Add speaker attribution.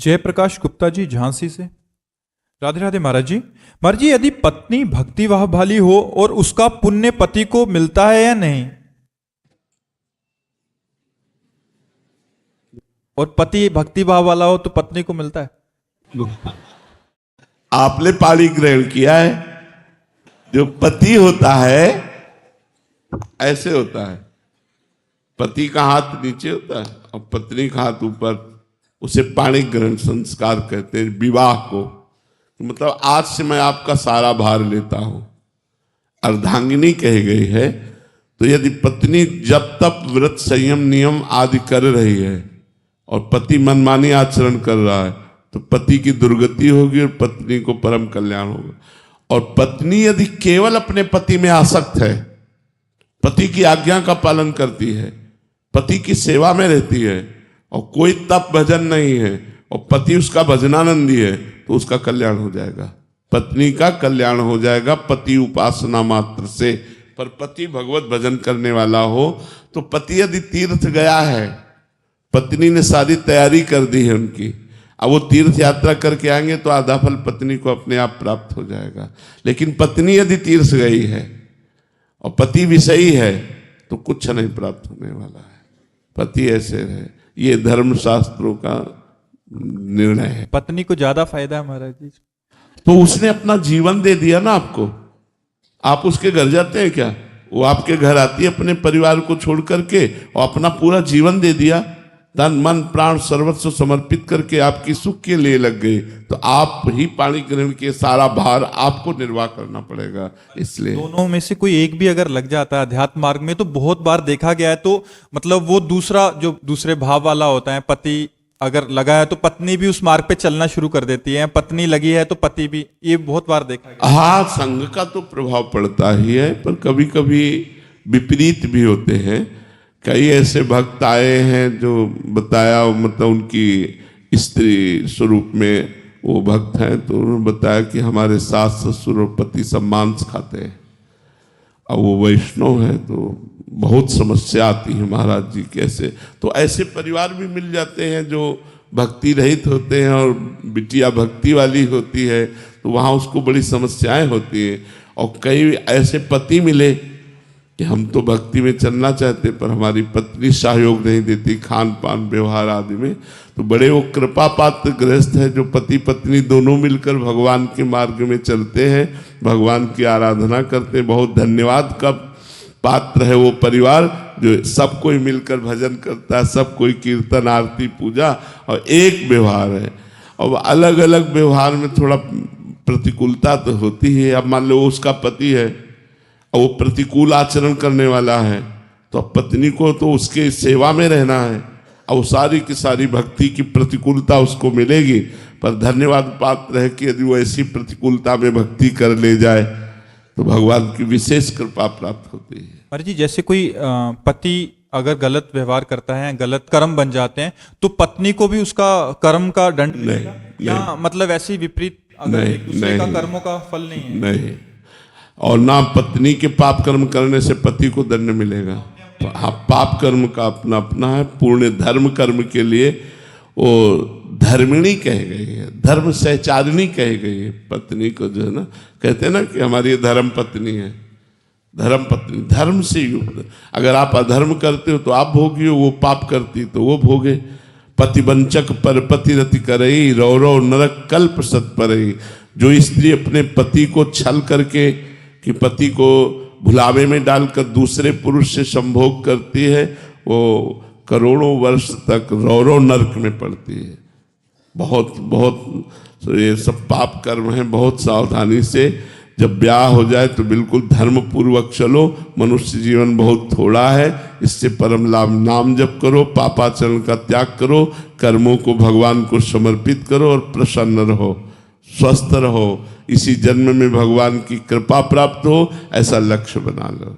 Speaker 1: जयप्रकाश गुप्ता जी झांसी से। राधे राधे महाराज जी। महाराज जी, यदि पत्नी भक्तिभाव वाली हो और उसका पुण्य पति को मिलता है या नहीं, और पति भक्तिभाव वाला हो तो पत्नी को मिलता है?
Speaker 2: आपने पाणी ग्रहण किया है। जो पति होता है ऐसे होता है, पति का हाथ नीचे होता है और पत्नी का हाथ ऊपर। उसे पाणी ग्रहण संस्कार कहते हैं विवाह को। मतलब आज से मैं आपका सारा भार लेता हूं, अर्धांगिनी कही गई है। तो यदि पत्नी जब तक व्रत संयम नियम आदि कर रही है और पति मनमानी आचरण कर रहा है तो पति की दुर्गति होगी और पत्नी को परम कल्याण होगा। और पत्नी यदि केवल अपने पति में आसक्त है, पति की आज्ञा का पालन करती है, पति की सेवा में रहती है और कोई तप भजन नहीं है और पति उसका भजनानंदी है, तो उसका कल्याण हो जाएगा, पत्नी का कल्याण हो जाएगा पति उपासना मात्र से। पर पति भगवत भजन करने वाला हो तो पति यदि तीर्थ गया है, पत्नी ने सारी तैयारी कर दी है उनकी, अब वो तीर्थ यात्रा करके आएंगे तो आधा फल पत्नी को अपने आप प्राप्त हो जाएगा। लेकिन पत्नी यदि तीर्थ गई है और पति विषयी है तो कुछ नहीं प्राप्त होने वाला है। पति ऐसे रहे, ये धर्मशास्त्रों का निर्णय है।
Speaker 1: पत्नी को ज्यादा फायदा है महाराज जी।
Speaker 2: तो उसने अपना जीवन दे दिया ना आपको। आप उसके घर जाते हैं क्या? वो आपके घर आती है अपने परिवार को छोड़ करके और अपना पूरा जीवन दे दिया, तन मन प्राण सर्वस्व समर्पित करके आपकी सुख के लिए लग गई। तो आप ही पाणी ग्रहण के सारा भार आपको निर्वाह करना पड़ेगा। इसलिए
Speaker 1: दोनों में से कोई एक भी अगर लग जाता है अध्यात्म मार्ग में, तो बहुत बार देखा गया है, तो मतलब वो दूसरा जो दूसरे भाव वाला होता है, पति अगर लगा है तो पत्नी भी उस मार्ग पे चलना शुरू कर देती है, पत्नी लगी है तो पति भी। ये बहुत बार देखा गया।
Speaker 2: हाँ, संघ का तो प्रभाव पड़ता ही है, पर कभी कभी विपरीत भी होते हैं। कई ऐसे भक्त आए हैं जो बताया, मतलब उनकी स्त्री स्वरूप में वो भक्त हैं, तो उन्होंने बताया कि हमारे सास ससुर और पति सब मांस खाते हैं। अब वो वैष्णव है तो बहुत समस्या आती है महाराज जी कैसे। तो ऐसे परिवार भी मिल जाते हैं जो भक्ति रहित होते हैं और बिटिया भक्ति वाली होती है, तो वहाँ उसको बड़ी समस्याएं होती हैं। और कई ऐसे पति मिले कि हम तो भक्ति में चलना चाहते पर हमारी पत्नी सहयोग नहीं देती खान पान व्यवहार आदि में। तो बड़े वो कृपा पात्र गृहस्थ है जो पति पत्नी दोनों मिलकर भगवान के मार्ग में चलते हैं, भगवान की आराधना करते हैं। बहुत धन्यवाद का पात्र है वो परिवार जो सब कोई मिलकर भजन करता है, सब कोई कीर्तन आरती पूजा और एक व्यवहार है। और अलग अलग व्यवहार में थोड़ा प्रतिकूलता तो होती है। अब मान लो उसका पति है और वो प्रतिकूल आचरण करने वाला है, तो पत्नी को तो उसके सेवा में रहना है और सारी की सारी भक्ति की प्रतिकूलता उसको मिलेगी। पर धन्यवाद पात्र है कि यदि वो ऐसी प्रतिकूलता में भक्ति कर ले जाए तो भगवान की विशेष कृपा प्राप्त होती है।
Speaker 1: महाराज जी, जैसे कोई पति अगर गलत व्यवहार करता है, गलत कर्म बन जाते हैं, तो पत्नी को भी उसका कर्म का दंड मिलेगा या मतलब ऐसे विपरीत अगर एक दूसरे का कर्मों का फल नहीं है?
Speaker 2: नहीं, और ना पत्नी के पाप कर्म करने से पति को दंड मिलेगा। हाँ, पाप कर्म का अपना अपना है। पूर्ण धर्म कर्म के लिए वो धर्मिणी कही गई है, धर्म सहचारिणी कही गई है पत्नी को। जो है ना, कहते हैं ना कि हमारी धर्म पत्नी है, धर्म पत्नी धर्म से युक्त। अगर आप अधर्म करते हो तो आप भोगी हो, वो पाप करती तो वो भोगे। पतिवंचक पर पति रति करई, रौ रौ नरक कल्प सत परई। जो स्त्री अपने पति को छल करके कि पति को भुलावे में डालकर दूसरे पुरुष से संभोग करती है, वो करोड़ों वर्ष तक रौ रौ नरक में पड़ती है। बहुत बहुत ये सब पाप कर्म है। बहुत सावधानी से जब ब्याह हो जाए तो बिल्कुल धर्म पूर्वक चलो। मनुष्य जीवन बहुत थोड़ा है, इससे परम लाभ नाम जप करो, पापाचरण का त्याग करो, कर्मों को भगवान को समर्पित करो और प्रसन्न रहो, स्वस्थ रहो। इसी जन्म में भगवान की कृपा प्राप्त हो, ऐसा लक्ष्य बना लो।